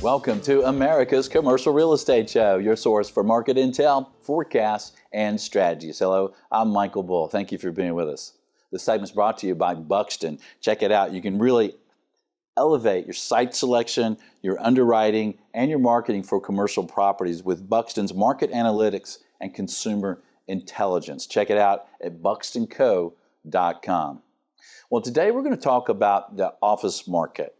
Welcome to America's Commercial Real Estate Show, your source for market intel, forecasts, and strategies. Hello, I'm Michael Bull. Thank you for being with us. This segment is brought to you by Buxton. Check it out. You can really elevate your site selection, your underwriting, and your marketing for commercial properties with Buxton's market analytics and consumer intelligence. Check it out at buxtonco.com. Well, today we're going to talk about the office market.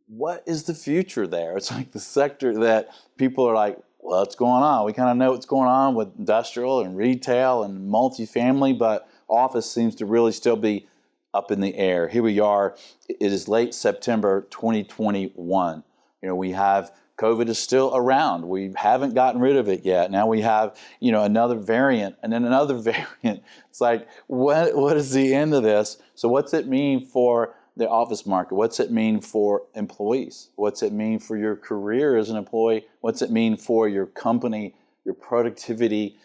What is the future there? It's like the sector that people are like, well, what's going on? We kind of know what's going on with industrial and retail and multifamily, but office seems to really still be up in the air. Here we are. It is late September 2021. We have COVID is still around. We haven't gotten rid of it yet. Now we have, another variant and then another variant. It's like, what is the end of this? So what's it mean for the office market? What's it mean for employees? What's it mean for your career as an employee? What's it mean for your company, your productivity,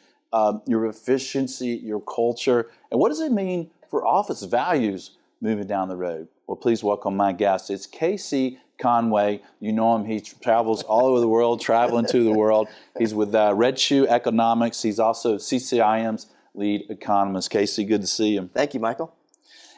your efficiency, your culture? And what does it mean for office values moving down the road? Well, please welcome my guest. It's K.C. Conway. You know him. He travels all over the world, traveling to the world. He's with Red Shoe Economics. He's also CCIM's lead economist. K.C., good to see you. Thank you, Michael.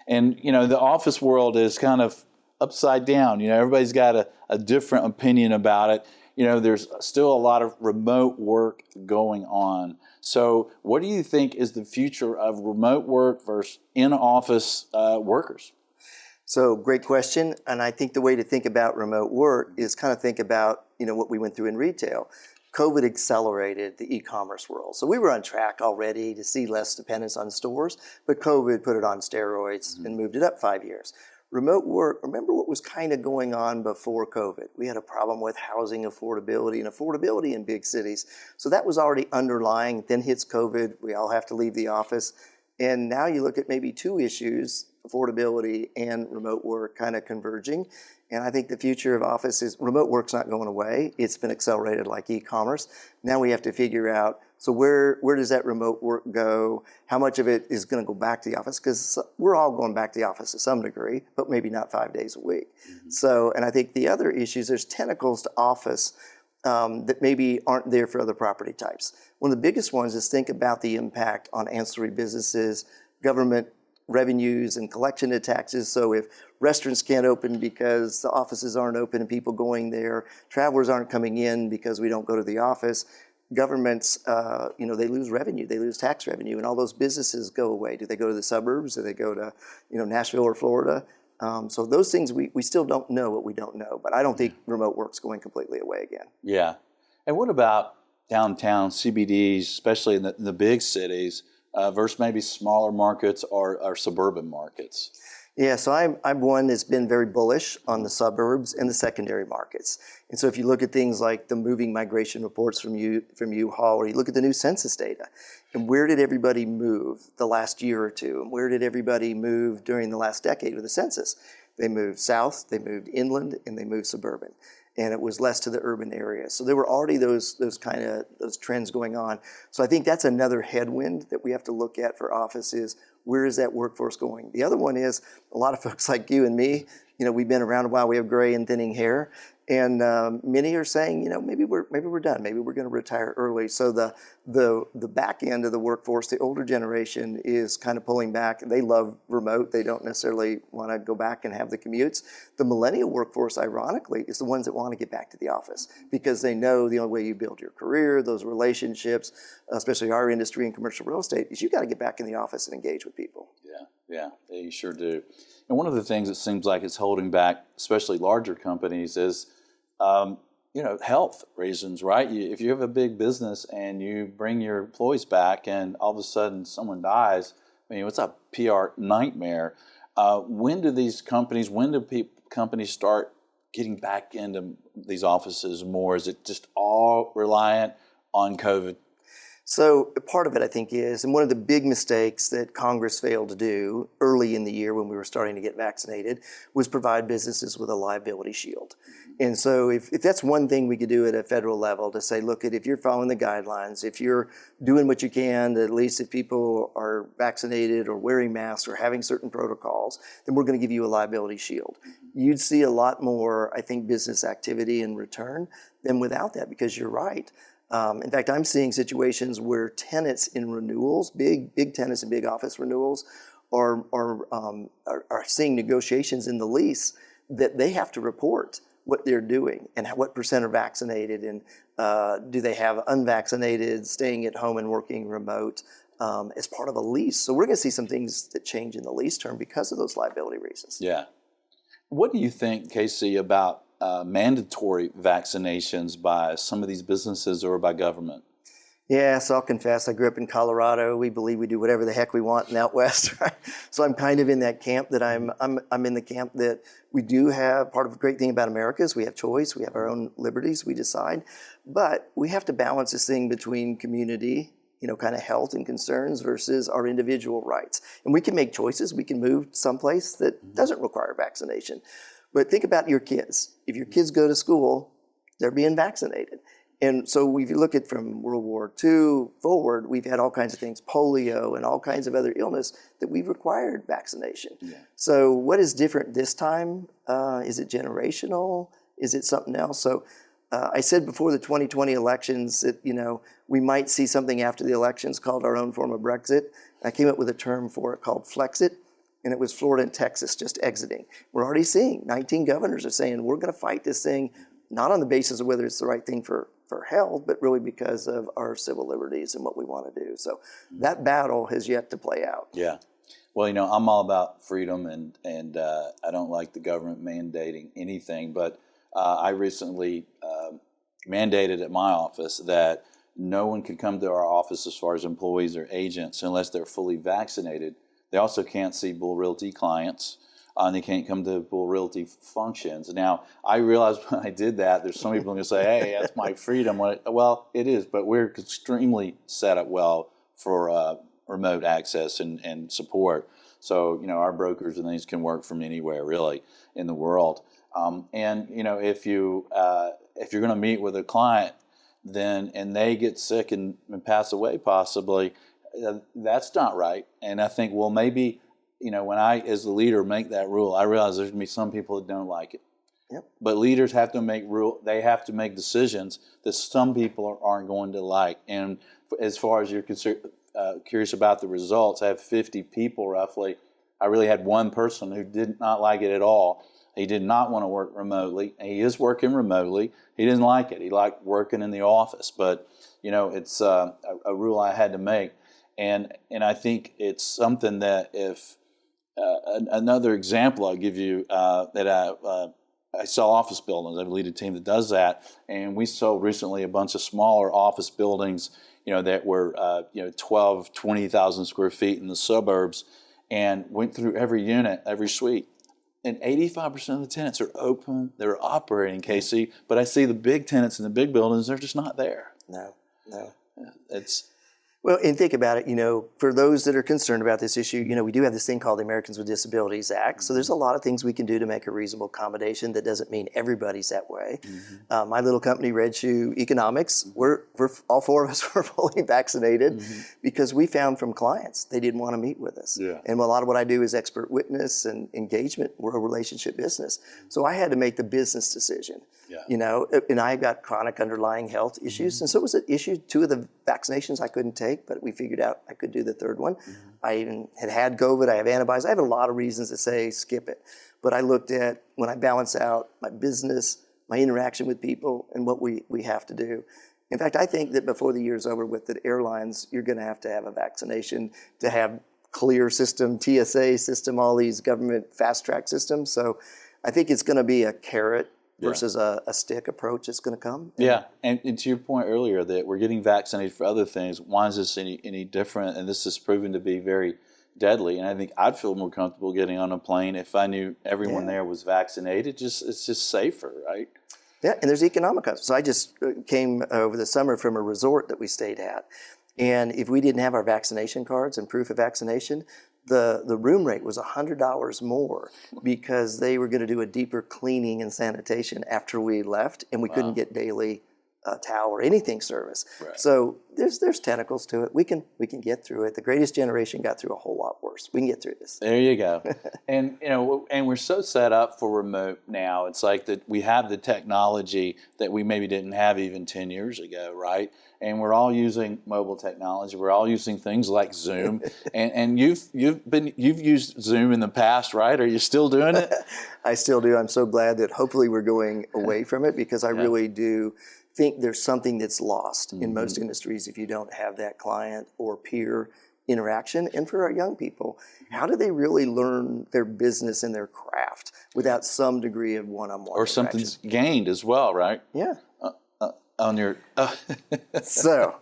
And, the office world is kind of upside down. Everybody's got a different opinion about it. There's still a lot of remote work going on. So what do you think is the future of remote work versus in-office workers? So great question. And I think the way to think about remote work is kind of think about, what we went through in retail. COVID accelerated the e-commerce world. So we were on track already to see less dependence on stores, but COVID put it on steroids and moved it up 5 years. Remote work, remember what was kind of going on before COVID? We had a problem with housing affordability in big cities. So that was already underlying. Then hits COVID, we all have to leave the office. And now you look at maybe two issues, affordability and remote work kind of converging. And I think the future of office is remote work's not going away. It's been accelerated like e-commerce. Now we have to figure out, so where does that remote work go? How much of it is going to go back to the office? Because we're all going back to the office to some degree, but maybe not 5 days a week. Mm-hmm. So, and I think the other issues, there's tentacles to office that maybe aren't there for other property types. One of the biggest ones is think about the impact on ancillary businesses, government revenues and collection of taxes. So if restaurants can't open because the offices aren't open and people going there, travelers aren't coming in because we don't go to the office, governments, they lose revenue, they lose tax revenue, and all those businesses go away. Do they go to the suburbs? Do they go to, Nashville or Florida? So those things, we still don't know what we don't know, but I don't think remote work's going completely away again. Yeah. And what about downtown CBDs, especially in the big cities, versus maybe smaller markets or suburban markets? Yeah, so I'm one that's been very bullish on the suburbs and the secondary markets. And so if you look at things like the moving migration reports from U-Haul, or you look at the new census data, and where did everybody move the last year or two? And where did everybody move during the last decade of the census? They moved south, they moved inland, and they moved suburban. And it was less to the urban areas. So there were already those trends going on. So I think that's another headwind that we have to look at for offices. Where is that workforce going? The other one is a lot of folks like you and me, we've been around a while, we have gray and thinning hair. And many are saying, maybe we're done. Maybe we're going to retire early. So the back end of the workforce, the older generation, is kind of pulling back. They love remote. They don't necessarily want to go back and have the commutes. The millennial workforce, ironically, is the ones that want to get back to the office because they know the only way you build your career, those relationships, especially our industry in commercial real estate, is you got to get back in the office and engage with people. Yeah, you sure do. And one of the things that seems like it's holding back, especially larger companies, is health reasons, right? If you have a big business and you bring your employees back and all of a sudden someone dies, it's a PR nightmare. When do companies start getting back into these offices more? Is it just all reliant on COVID? So part of it, I think, is, and one of the big mistakes that Congress failed to do early in the year when we were starting to get vaccinated, was provide businesses with a liability shield. And so if that's one thing we could do at a federal level to say, look, if you're following the guidelines, if you're doing what you can, at least if people are vaccinated or wearing masks or having certain protocols, then we're going to give you a liability shield. You'd see a lot more, I think, business activity in return than without that, because you're right. In fact, I'm seeing situations where tenants in renewals, big tenants and big office renewals, are seeing negotiations in the lease that they have to report what they're doing and what percent are vaccinated, and do they have unvaccinated staying at home and working remote as part of a lease. So we're going to see some things that change in the lease term because of those liability reasons. Yeah. What do you think, K.C., about mandatory vaccinations by some of these businesses or by government? Yeah, so I'll confess, I grew up in Colorado. We believe we do whatever the heck we want in out west, right? So I'm kind of in that camp that I'm in the camp that we do have, part of the great thing about America is we have choice, we have our own liberties, we decide, but we have to balance this thing between community, kind of health and concerns versus our individual rights. And we can make choices. We can move someplace that doesn't require vaccination. But think about your kids. If your kids go to school, they're being vaccinated. And so if you look at from World War II forward, we've had all kinds of things, polio and all kinds of other illness that we've required vaccination. Yeah. So what is different this time? Is it generational? Is it something else? So I said before the 2020 elections that, we might see something after the elections called our own form of Brexit. I came up with a term for it called Flexit, and it was Florida and Texas just exiting. We're already seeing 19 governors are saying we're going to fight this thing, not on the basis of whether it's the right thing for health, but really because of our civil liberties and what we want to do. So that battle has yet to play out. Yeah. Well, I'm all about freedom, and I don't like the government mandating anything, but I recently mandated at my office that no one can come to our office as far as employees or agents unless they're fully vaccinated. They also can't see Bull Realty clients. And they can't come to Bull Realty functions. Now, I realized when I did that, there's some people going to say, hey, that's my freedom. Well, it is, but we're extremely set up well for remote access and support. So, our brokers and things can work from anywhere, really, in the world. And, if you're going to meet with a client, and they get sick and pass away possibly, that's not right. And I think, well, maybe, when I, as the leader, make that rule, I realize there's going to be some people that don't like it. Yep. But leaders have to they have to make decisions that some people aren't going to like. And as far as you're curious about the results, I have 50 people roughly. I really had one person who did not like it at all. He did not want to work remotely. He is working remotely. He didn't like it. He liked working in the office. But, it's a rule I had to make. And I think it's something that if another example I'll give you that I sell office buildings. I lead a team that does that, and we sold recently a bunch of smaller office buildings, that were 12, 20,000 square feet in the suburbs, and went through every unit, every suite. And 85% of the tenants are open, they're operating, K.C., but I see the big tenants in the big buildings, they're just not there. No. Well, and think about it, for those that are concerned about this issue, we do have this thing called the Americans with Disabilities Act. So there's a lot of things we can do to make a reasonable accommodation. That doesn't mean everybody's that way. Mm-hmm. My little company, Red Shoe Economics, we're all four of us were fully vaccinated because we found from clients they didn't want to meet with us. Yeah. And a lot of what I do is expert witness and engagement. We're a relationship business. So I had to make the business decision. Yeah. And I got chronic underlying health issues. And so it was an issue. 2 of the vaccinations I couldn't take, but we figured out I could do the 3rd one. I even had COVID. I have antibodies. I have a lot of reasons to say skip it. But I looked at when I balance out my business, my interaction with people, and what we have to do. In fact, I think that before the year's over with, that airlines, you're going to have a vaccination to have clear system, TSA system, all these government fast track systems. So I think it's going to be a carrot versus a stick approach that's going to come. Yeah, and to your point earlier that we're getting vaccinated for other things, why is this any different? And this has proven to be very deadly. And I think I'd feel more comfortable getting on a plane if I knew everyone there was vaccinated. It's just safer, right? Yeah, and there's economic costs. So I just came over the summer from a resort that we stayed at. And if we didn't have our vaccination cards and proof of vaccination, the room rate was $100 more because they were going to do a deeper cleaning and sanitation after we left, and we couldn't get daily towel or anything service. Right. So there's tentacles to it. We can get through it. The greatest generation got through a whole lot worse. We can get through this. There you go. And and we're so set up for remote now. It's like that we have the technology that we maybe didn't have even 10 years ago, right? And we're all using mobile technology. We're all using things like Zoom. and you've used Zoom in the past, right? Are you still doing it? I still do. I'm so glad that hopefully we're going away from it, because I really do think there's something that's lost in most industries if you don't have that client or peer interaction. And for our young people, how do they really learn their business and their craft without some degree of one-on-one Or interaction? something's gained as well, right? Yeah. On your So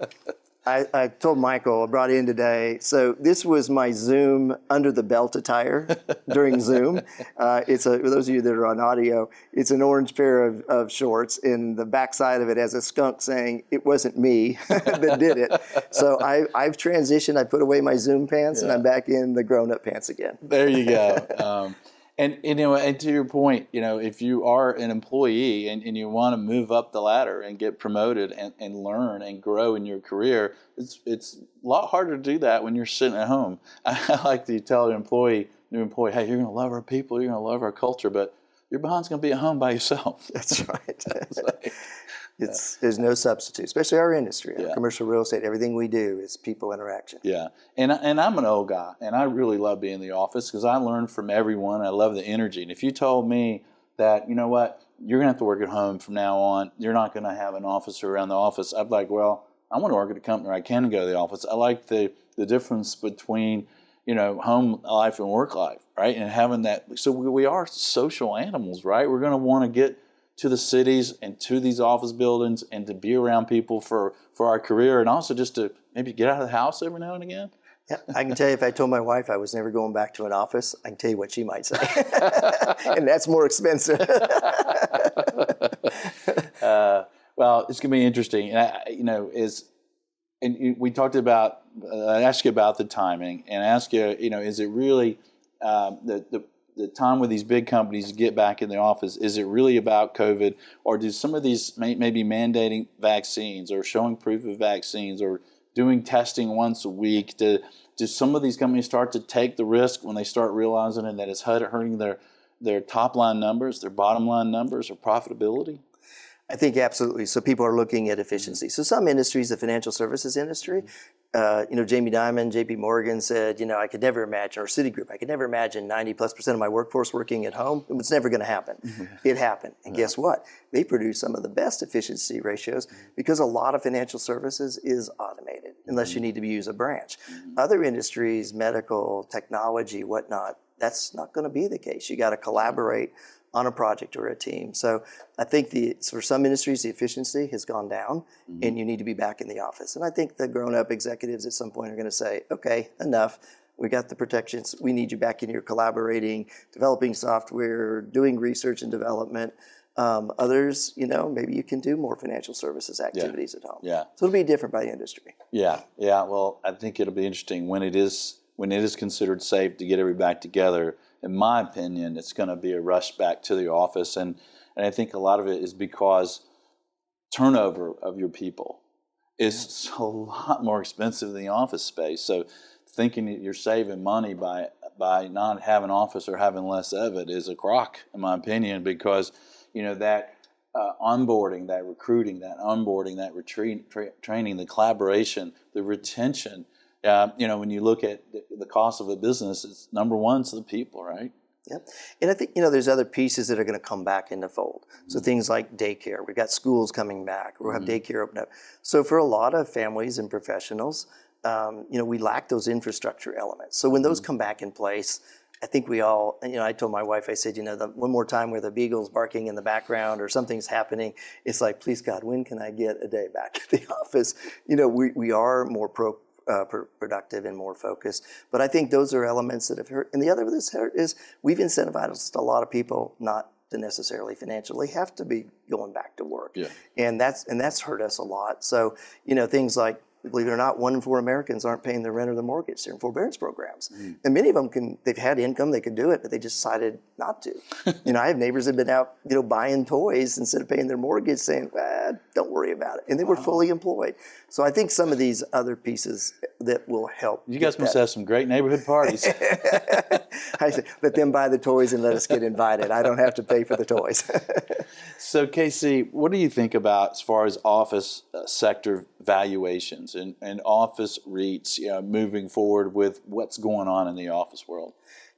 I told Michael, I brought in today, so this was my Zoom under the belt attire during Zoom. For those of you that are on audio, it's an orange pair of shorts, and the backside of it has a skunk saying, "It wasn't me that did it." So I've transitioned, I put away my Zoom pants, and I'm back in the grown-up pants again. There you go. And to your point, if you are an employee and you want to move up the ladder and get promoted and learn and grow in your career, it's a lot harder to do that when you're sitting at home. I like to tell an new employee, hey, you're going to love our people, you're going to love our culture, but your bond's going to be at home by yourself. That's right. There's no substitute, especially our industry, our commercial real estate. Everything we do is people interaction. Yeah, and I'm an old guy, and I really love being in the office because I learn from everyone. I love the energy. And if you told me that, you know what, you're going to have to work at home from now on, you're not going to have an office around the office, I'd be like, well, I want to work at a company where I can go to the office. I like the difference between home life and work life, right? And having that. So we are social animals, right? We're going to want to get to the cities and to these office buildings and to be around people for our career, and also just to maybe get out of the house every now and again. Yeah, I can tell you, if I told my wife I was never going back to an office, I can tell you what she might say. And that's more expensive. Well, it's going to be interesting. And we talked about, I asked you about the timing, and I asked you, is it really the time with these big companies get back in the office, is it really about COVID, or do some of these maybe mandating vaccines or showing proof of vaccines or doing testing once a week? Do some of these companies start to take the risk when they start realizing that it's hurting their top line numbers, their bottom line numbers, or profitability? I think absolutely. So people are looking at efficiency. So some industries, the financial services industry, Jamie Dimon, JP Morgan said, I could never imagine, or Citigroup, I could never imagine 90+% of my workforce working at home. It was never going to happen. It happened. And guess what? They produce some of the best efficiency ratios because a lot of financial services is automated, unless you need to use a branch. Other industries, medical, technology, whatnot, that's not going to be the case. You got to collaborate on a project or a team. So I think for some industries, the efficiency has gone down, and you need to be back in the office. And I think the grown-up executives at some point are going to say, okay, enough. We got the protections. We need you back in here collaborating, developing software, doing research and development. Others, maybe you can do more financial services activities at home. Yeah. So it'll be different by industry. Yeah. Well, I think it'll be interesting when it is considered safe to get everybody back together. In my opinion, it's going to be a rush back to the office, and I think a lot of it is because turnover of your people is a lot more expensive than the office space. So thinking that you're saving money by not having office or having less of it is a crock, in my opinion, because that onboarding, that recruiting, that onboarding, that training, the collaboration, the retention. When you look at the cost of a business, it's number one to the people, right? Yep. And I think, there's other pieces that are going to come back into fold. So things like daycare. We've got schools coming back. We'll have daycare open up. So for a lot of families and professionals, we lack those infrastructure elements. So when those come back in place, I think we all, I told my wife, I said, one more time where the beagle's barking in the background or something's happening, it's like, please God, when can I get a day back at the office? We are more productive and more focused. But I think those are elements that have hurt. And the other of this hurt is we've incentivized a lot of people not to necessarily financially have to be going back to work. Yeah. And that's hurt us a lot. So, things like believe it or not, 1 in 4 Americans aren't paying their rent or their mortgage. They're in forbearance programs. And many of them they've had income, they could do it, but they just decided not to. I have neighbors that have been out, buying toys instead of paying their mortgage, saying, don't worry about it. And they were fully employed. So I think some of these other pieces that will help. You guys must have some great neighborhood parties. I say, let them buy the toys and let us get invited. I don't have to pay for the toys. So, K.C., what do you think about as far as office sector valuations and office REITs, moving forward with what's going on in the office world?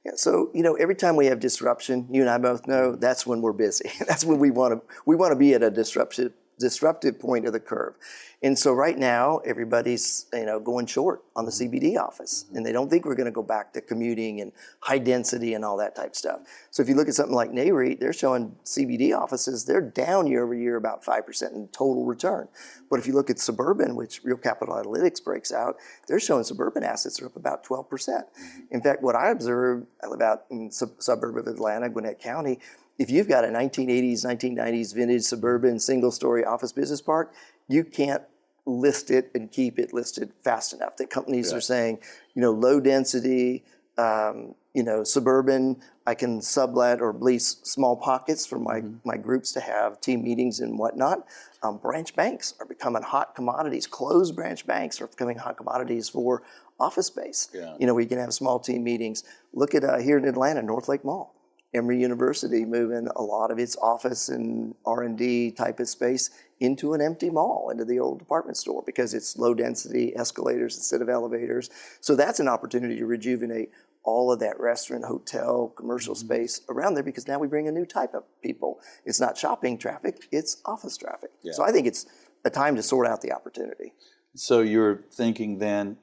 Yeah, so every time we have disruption, you and I both know that's when we're busy. That's when we want to be at a disruptive point of the curve. And so right now, everybody's going short on the CBD office, and they don't think we're going to go back to commuting and high density and all that type stuff. So if you look at something like NAREIT, they're showing CBD offices, they're down year over year about 5% in total return. But if you look at suburban, which Real Capital Analytics breaks out, they're showing suburban assets are up about 12%. In fact, what I observed, I live out in suburb of Atlanta, Gwinnett County. If you've got a 1980s, 1990s vintage suburban single-story office business park, you can't list it and keep it listed fast enough. The companies are saying, low density, suburban, I can sublet or lease small pockets for my groups to have team meetings and whatnot. Branch banks are becoming hot commodities. Closed branch banks are becoming hot commodities for office space. Yeah. We can have small team meetings. Look at here in Atlanta, North Lake Mall. Emory University moving a lot of its office and R&D type of space into an empty mall, into the old department store, because it's low density escalators instead of elevators. So that's an opportunity to rejuvenate all of that restaurant, hotel, commercial space around there, because now we bring a new type of people. It's not shopping traffic, it's office traffic. Yeah. So I think it's a time to sort out the opportunity. So you're thinking then,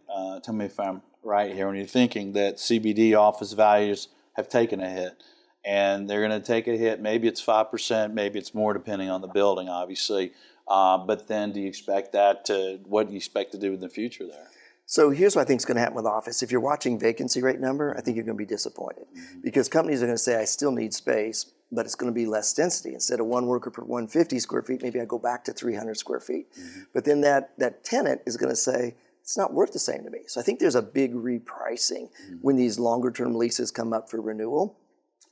tell me if I'm right here, when you're thinking that CBD office values have taken a hit, and they're going to take a hit. Maybe it's 5%, maybe it's more, depending on the building, obviously. But then what do you expect to do in the future there? So here's what I think is going to happen with office. If you're watching vacancy rate number, I think you're going to be disappointed, because companies are going to say, I still need space, but it's going to be less density. Instead of 1 worker per 150 square feet, maybe I go back to 300 square feet. But then that tenant is going to say, it's not worth the same to me. So I think there's a big repricing when these longer term leases come up for renewal.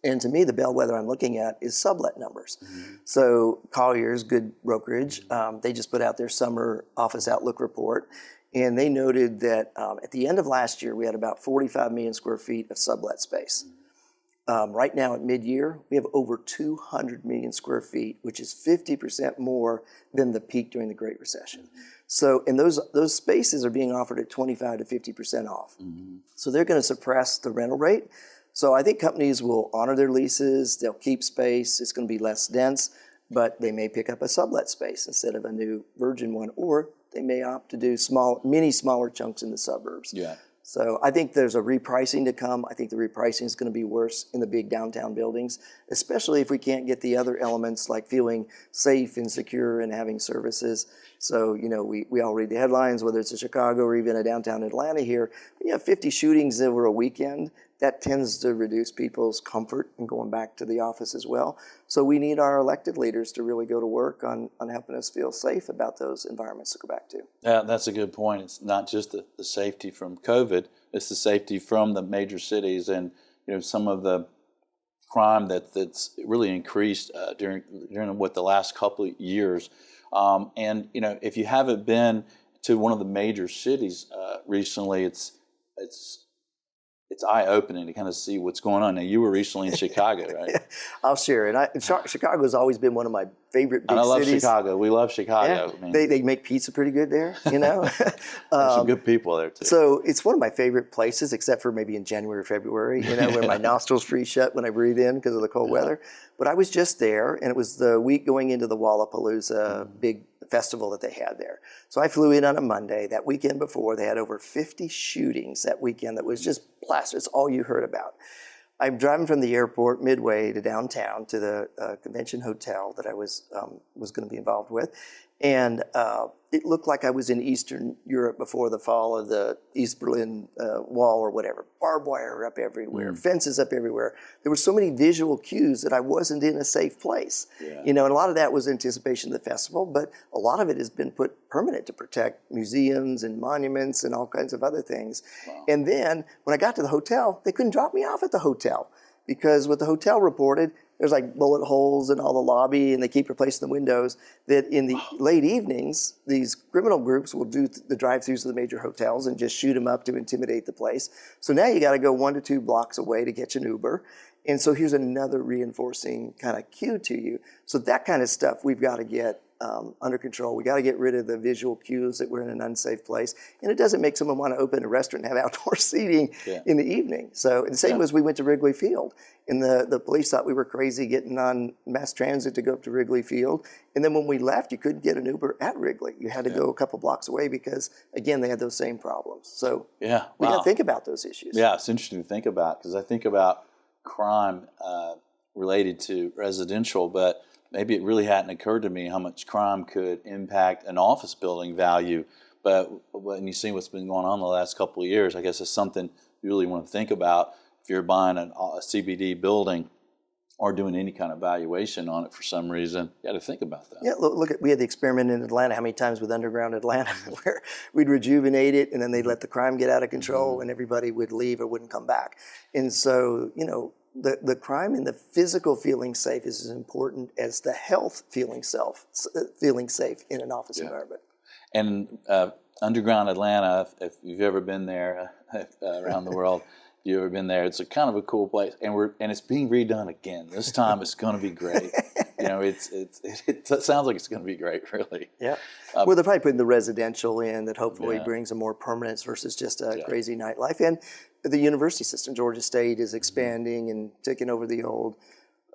And to me, the bellwether I'm looking at is sublet numbers. So Collier's, good brokerage, they just put out their summer office outlook report. And they noted that at the end of last year, we had about 45 million square feet of sublet space. Right now at mid-year, we have over 200 million square feet, which is 50% more than the peak during the Great Recession. So, and those spaces are being offered at 25 to 50% off. So they're going to suppress the rental rate. So I think companies will honor their leases, they'll keep space, it's going to be less dense, but they may pick up a sublet space instead of a new virgin one, or they may opt to do smaller chunks in the suburbs. Yeah. So I think there's a repricing to come. I think the repricing is going to be worse in the big downtown buildings, especially if we can't get the other elements like feeling safe and secure and having services. So, we all read the headlines, whether it's in Chicago or even a downtown Atlanta here. When you have 50 shootings over a weekend, that tends to reduce people's comfort in going back to the office as well. So we need our elected leaders to really go to work on helping us feel safe about those environments to go back to. Yeah, that's a good point. It's not just the safety from COVID, it's the safety from the major cities and some of the crime that's really increased during the last couple of years. And if you haven't been to one of the major cities recently, it's eye-opening to kind of see what's going on. Now, you were recently in Chicago, right? Yeah, I'll share. And Chicago's always been one of my favorite big cities. And I love Chicago. We love Chicago. Yeah. I mean, they make pizza pretty good there, There's some good people there, too. So it's one of my favorite places, except for maybe in January or February, when my nostrils freeze shut when I breathe in because of the cold weather. But I was just there, and it was the week going into the Wallapalooza big festival that they had there. So I flew in on a Monday. That weekend before, they had over 50 shootings that weekend that was just plastered. It's all you heard about. I'm driving from the airport midway to downtown to the convention hotel that I was going to be involved with. And it looked like I was in Eastern Europe before the fall of the East Berlin Wall or whatever. Barbed wire up everywhere, fences up everywhere. There were so many visual cues that I wasn't in a safe place. Yeah. You know, and a lot of that was anticipation of the festival, but a lot of it has been put permanent to protect museums and monuments and all kinds of other things. Wow. And then when I got to the hotel, they couldn't drop me off at the hotel because what the hotel reported, there's like bullet holes in all the lobby and they keep replacing the windows, that in the late evenings, these criminal groups will do the drive-thrus of the major hotels and just shoot them up to intimidate the place. So now you got to go 1 to 2 blocks away to get an Uber. And so here's another reinforcing kind of cue to you. So that kind of stuff we've got to get under control. We got to get rid of the visual cues that we're in an unsafe place. And it doesn't make someone want to open a restaurant and have outdoor seating in the evening. So the same as we went to Wrigley Field. And the police thought we were crazy getting on mass transit to go up to Wrigley Field. And then when we left, you couldn't get an Uber at Wrigley. You had to go a couple blocks away because, again, they had those same problems. So we got to think about those issues. Yeah, it's interesting to think about because I think about crime related to residential, but maybe it really hadn't occurred to me how much crime could impact an office building value. But when you see what's been going on the last couple of years, I guess it's something you really want to think about if you're buying a CBD building or doing any kind of valuation on it for some reason. You got to think about that. Yeah, look at, we had the experiment in Atlanta, how many times with Underground Atlanta, where we'd rejuvenate it and then they'd let the crime get out of control and everybody would leave or wouldn't come back. And so, you know, the crime and the physical feeling safe is as important as the health feeling safe in an office environment. And Underground Atlanta, if you've ever been there around the world, if you've ever been there, it's a kind of a cool place, and it's being redone again. This time it's going to be great. You know, it sounds like it's going to be great, really. Yeah. Well, they're probably putting the residential in that hopefully brings a more permanence versus just a crazy nightlife. And the university system, Georgia State is expanding and taking over the old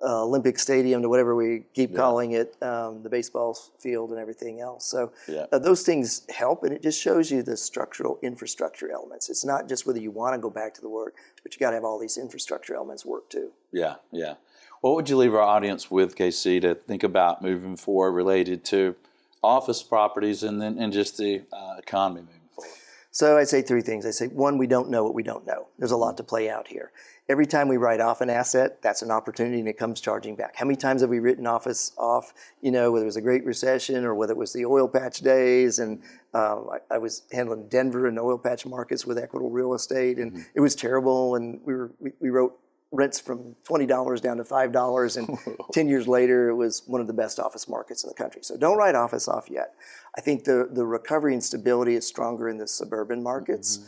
Olympic Stadium to whatever we keep calling it, the baseball field and everything else. So those things help, and it just shows you the structural infrastructure elements. It's not just whether you want to go back to the work, but you got to have all these infrastructure elements work too. Yeah, yeah. What would you leave our audience with, KC, to think about moving forward related to office properties and just the economy moving forward? So I'd say 3 things. I say, 1, we don't know what we don't know. There's a lot to play out here. Every time we write off an asset, that's an opportunity and it comes charging back. How many times have we written office off, you know, whether it was a Great Recession or whether it was the oil patch days? And I was handling Denver and oil patch markets with Equitable Real Estate, and it was terrible. And we wrote rents from $20 down to $5, and 10 years later, it was one of the best office markets in the country. So don't write office off yet. I think the recovery and stability is stronger in the suburban markets,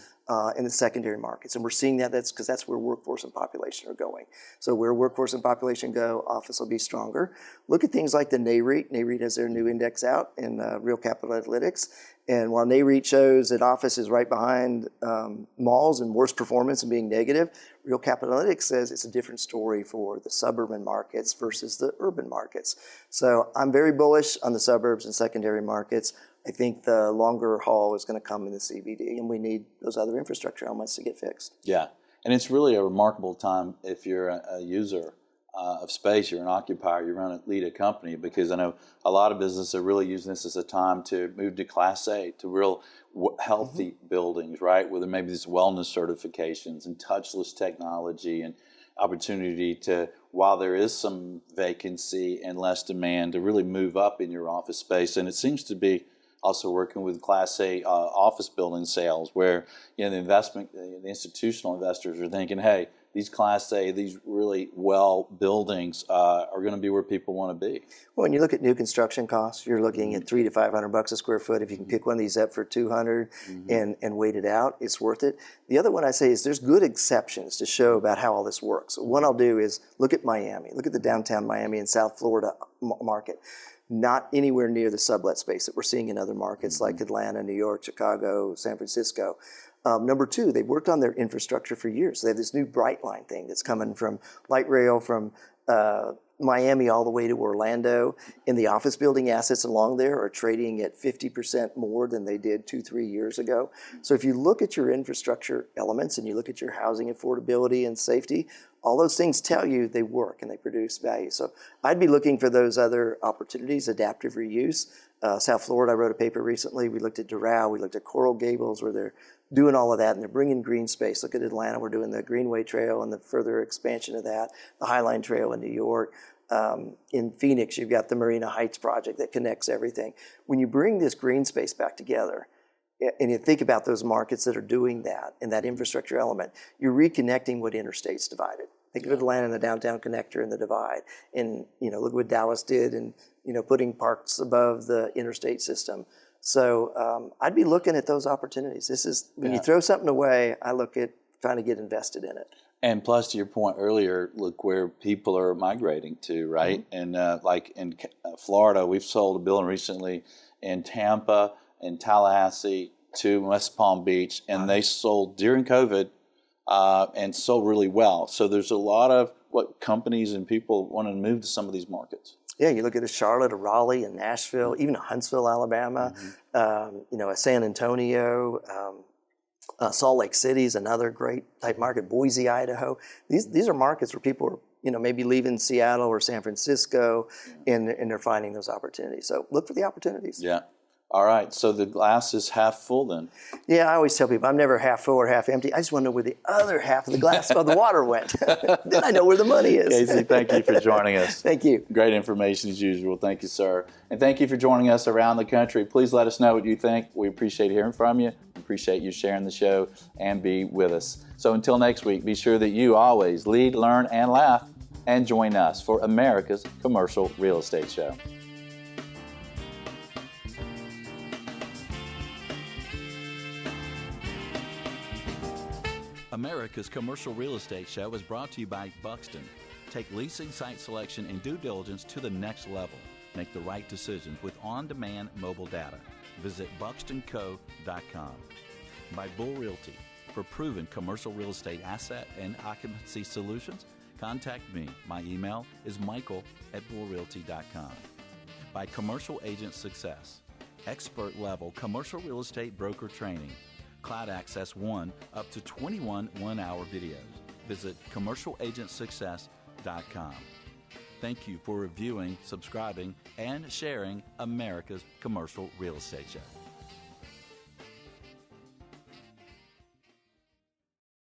in the secondary markets. And we're seeing that's because that's where workforce and population are going. So where workforce and population go, office will be stronger. Look at things like the NAREIT. NAREIT has their new index out in Real Capital Analytics. And while NAREIT shows that office is right behind malls and worst performance and being negative, Real Capital Analytics says it's a different story for the suburban markets versus the urban markets. So I'm very bullish on the suburbs and secondary markets. I think the longer haul is going to come in the CBD, and we need those other infrastructure elements to get fixed. Yeah, and it's really a remarkable time if you're a user of space, you're an occupier, you lead a company, because I know a lot of businesses are really using this as a time to move to Class A, to real healthy buildings, right? Where there may be these wellness certifications and touchless technology and opportunity to, while there is some vacancy and less demand, to really move up in your office space. And it seems to be also working with Class A office building sales, where the institutional investors are thinking, hey, these Class A, these really well buildings are going to be where people want to be. Well, when you look at new construction costs, you're looking at $300 to $500 a square foot. If you can pick one of these up for $200 and wait it out, it's worth it. The other one I say is there's good exceptions to show about how all this works. So one I'll do is look at Miami. Look at the downtown Miami and South Florida market. Not anywhere near the sublet space that we're seeing in other markets like Atlanta, New York, Chicago, San Francisco. Number 2, they've worked on their infrastructure for years. So they have this new Brightline thing that's coming from light rail from Miami all the way to Orlando, and the office building assets along there are trading at 50% more than they did 2-3 years ago. So if you look at your infrastructure elements and you look at your housing affordability and safety, all those things tell you they work and they produce value. So I'd be looking for those other opportunities, adaptive reuse. South Florida, I wrote a paper recently. We looked at Doral, we looked at Coral Gables, where they're doing all of that, and they're bringing green space. Look at Atlanta, we're doing the Greenway Trail and the further expansion of that, the Highline Trail in New York. In Phoenix, you've got the Marina Heights project that connects everything. When you bring this green space back together, and you think about those markets that are doing that and that infrastructure element, you're reconnecting what interstates divided. Think of Atlanta and the downtown connector and the divide. And look what Dallas did and putting parks above the interstate system. So I'd be looking at those opportunities. This is when you throw something away, I look at trying to get invested in it. And plus, to your point earlier, look where people are migrating to, right? Mm-hmm. And like in Florida, we've sold a building recently in Tampa and Tallahassee to West Palm Beach, and they sold during COVID and sold really well. So there's a lot of companies and people wanting to move to some of these markets. Yeah, you look at a Charlotte, a Raleigh, a Nashville, even a Huntsville, Alabama, a San Antonio. Salt Lake City is another great type market. Boise, Idaho. These are markets where people are, maybe leaving Seattle or San Francisco, and they're finding those opportunities. So look for the opportunities. Yeah. All right. So the glass is half full then. Yeah, I always tell people I'm never half full or half empty. I just want to know where the other half of the glass of the water went. Then I know where the money is. K.C., thank you for joining us. Thank you. Great information as usual. Thank you, sir. And thank you for joining us around the country. Please let us know what you think. We appreciate hearing from you. We appreciate you sharing the show and be with us. So until next week, be sure that you always lead, learn, and laugh, and join us for America's Commercial Real Estate Show. America's Commercial Real Estate Show is brought to you by Buxton. Take leasing, site selection, and due diligence to the next level. Make the right decisions with on-demand mobile data. Visit buxtonco.com. By Bull Realty. For proven commercial real estate asset and occupancy solutions, contact me. My email is michael@bullrealty.com. By Commercial Agent Success. Expert-level commercial real estate broker training. Cloud Access 1, up to 21 one-hour videos. Visit commercialagentsuccess.com. Thank you for reviewing, subscribing, and sharing America's Commercial Real Estate Show.